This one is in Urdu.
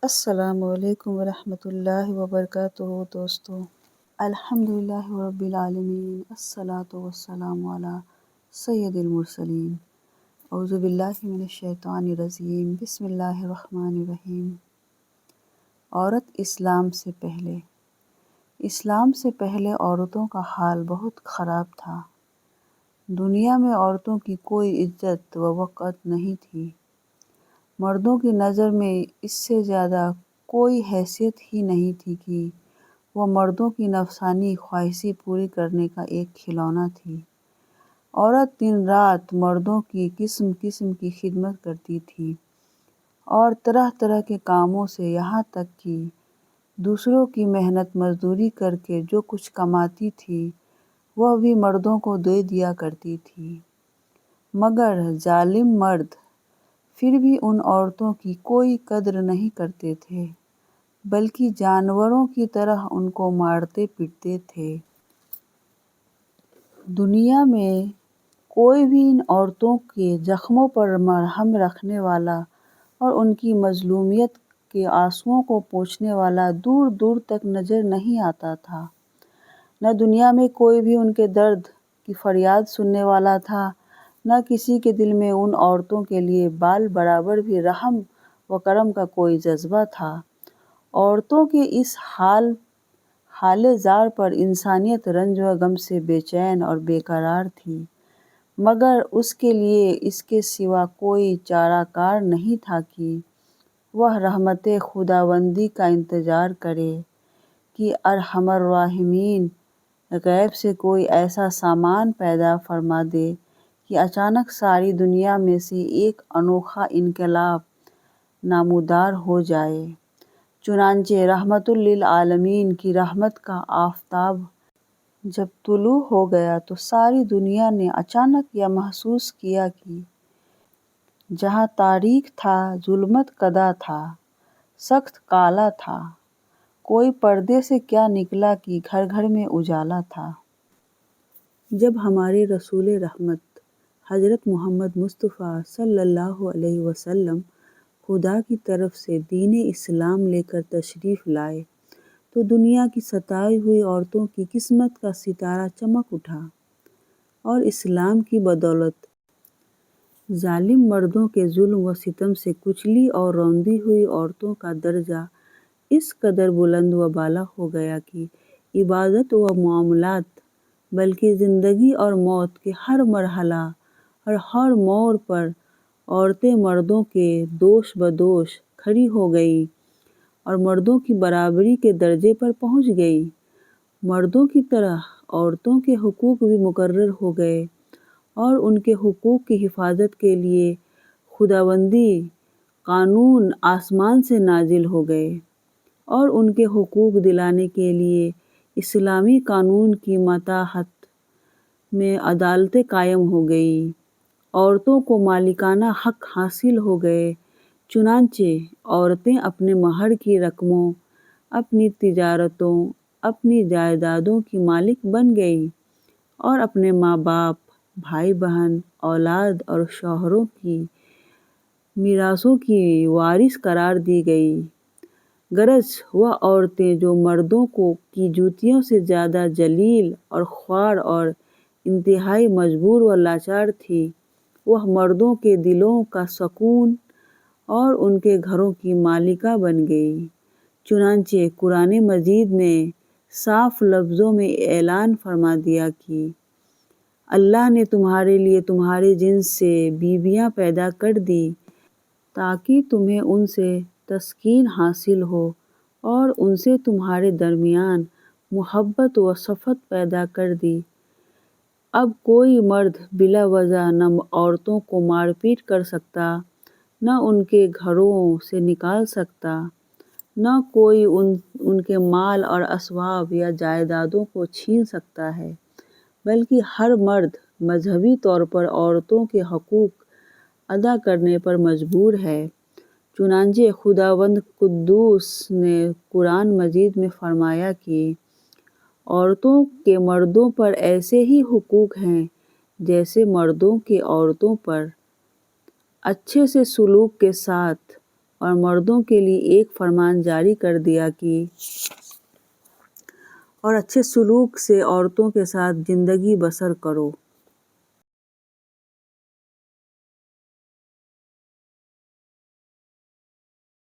السلام علیکم ورحمۃ اللہ وبرکاتہ دوستو۔ الحمدللہ رب العالمین، الصلاۃ والسلام علی سید المرسلین۔ اعوذ باللہ من الشیطان الرجیم، بسم اللہ الرحمن الرحیم۔ عورت اسلام سے پہلے عورتوں کا حال بہت خراب تھا۔ دنیا میں عورتوں کی کوئی عزت و وقت نہیں تھی۔ مردوں کی نظر میں اس سے زیادہ کوئی حیثیت ہی نہیں تھی کہ وہ مردوں کی نفسانی خواہشیں پوری کرنے کا ایک کھلونا تھی۔ عورت دن رات مردوں کی قسم قسم کی خدمت کرتی تھی اور طرح طرح کے کاموں سے، یہاں تک کہ دوسروں کی محنت مزدوری کر کے جو کچھ کماتی تھی وہ بھی مردوں کو دے دیا کرتی تھی۔ مگر ظالم مرد پھر بھی ان عورتوں کی کوئی قدر نہیں کرتے تھے، بلکہ جانوروں کی طرح ان کو مارتے پیٹتے تھے۔ دنیا میں کوئی بھی ان عورتوں کے زخموں پر مرہم رکھنے والا اور ان کی مظلومیت کے آنسوؤں کو پوچھنے والا دور دور تک نظر نہیں آتا تھا۔ نہ دنیا میں کوئی بھی ان کے درد کی فریاد سننے والا تھا، نہ کسی کے دل میں ان عورتوں کے لیے بال برابر بھی رحم و کرم کا کوئی جذبہ تھا۔ عورتوں کے اس حال زار پر انسانیت رنج و غم سے بے چین اور بے قرار تھی، مگر اس کے لیے اس کے سوا کوئی چارہ کار نہیں تھا کہ وہ رحمت خداوندی کا انتظار کرے کہ ارحم الراحمین غیب سے کوئی ایسا سامان پیدا فرما دے کہ اچانک ساری دنیا میں سے ایک انوکھا انقلاب نمودار ہو جائے۔ چنانچہ رحمت للعالمین کی رحمت کا آفتاب جب طلوع ہو گیا تو ساری دنیا نے اچانک یہ محسوس کیا کہ جہاں تاریک تھا، ظلمت کدا تھا، سخت کالا تھا، کوئی پردے سے کیا نکلا کہ گھر گھر میں اجالا تھا۔ جب ہمارے رسول رحمت حضرت محمد مصطفیٰ صلی اللہ علیہ وسلم خدا کی طرف سے دین اسلام لے کر تشریف لائے تو دنیا کی ستائی ہوئی عورتوں کی قسمت کا ستارہ چمک اٹھا اور اسلام کی بدولت ظالم مردوں کے ظلم و ستم سے کچلی اور روندی ہوئی عورتوں کا درجہ اس قدر بلند و بالا ہو گیا کہ عبادت و معاملات بلکہ زندگی اور موت کے ہر مرحلہ اور ہر موڑ پر عورتیں مردوں کے دوش بدوش کھڑی ہو گئیں اور مردوں کی برابری کے درجے پر پہنچ گئیں۔ مردوں کی طرح عورتوں کے حقوق بھی مقرر ہو گئے اور ان کے حقوق کی حفاظت کے لیے خداوندی قانون آسمان سے نازل ہو گئے اور ان کے حقوق دلانے کے لیے اسلامی قانون کی ماتحت میں عدالتیں قائم ہو گئیں۔ عورتوں کو مالکانہ حق حاصل ہو گئے، چنانچہ عورتیں اپنے مہر کی رقموں، اپنی تجارتوں، اپنی جائیدادوں کی مالک بن گئیں اور اپنے ماں باپ، بھائی بہن، اولاد اور شوہروں کی میراثوں کی وارث قرار دی گئیں۔ غرض وہ عورتیں جو مردوں کی جوتیوں سے زیادہ ذلیل اور خوار اور انتہائی مجبور و لاچار تھیں، وہ مردوں کے دلوں کا سکون اور ان کے گھروں کی مالکہ بن گئیں۔ چنانچہ قرآن مجید نے صاف لفظوں میں اعلان فرما دیا کہ اللہ نے تمہارے لیے تمہارے جنس سے بیویاں پیدا کر دیں تاکہ تمہیں ان سے تسکین حاصل ہو اور ان سے تمہارے درمیان محبت و شفقت پیدا کر دی۔ اب کوئی مرد بلا وجہ نہ عورتوں کو مار پیٹ کر سکتا، نہ ان کے گھروں سے نکال سکتا، نہ کوئی ان کے مال اور اسباب یا جائیدادوں کو چھین سکتا ہے، بلکہ ہر مرد مذہبی طور پر عورتوں کے حقوق ادا کرنے پر مجبور ہے۔ چنانچہ خداوند قدوس نے قرآن مجید میں فرمایا کہ عورتوں کے مردوں پر ایسے ہی حقوق ہیں جیسے مردوں کے عورتوں پر۔ اچھے سے سلوک کے ساتھ اور مردوں کے لیے ایک فرمان جاری کر دیا کہ اور اچھے سلوک سے عورتوں کے ساتھ زندگی بسر کرو۔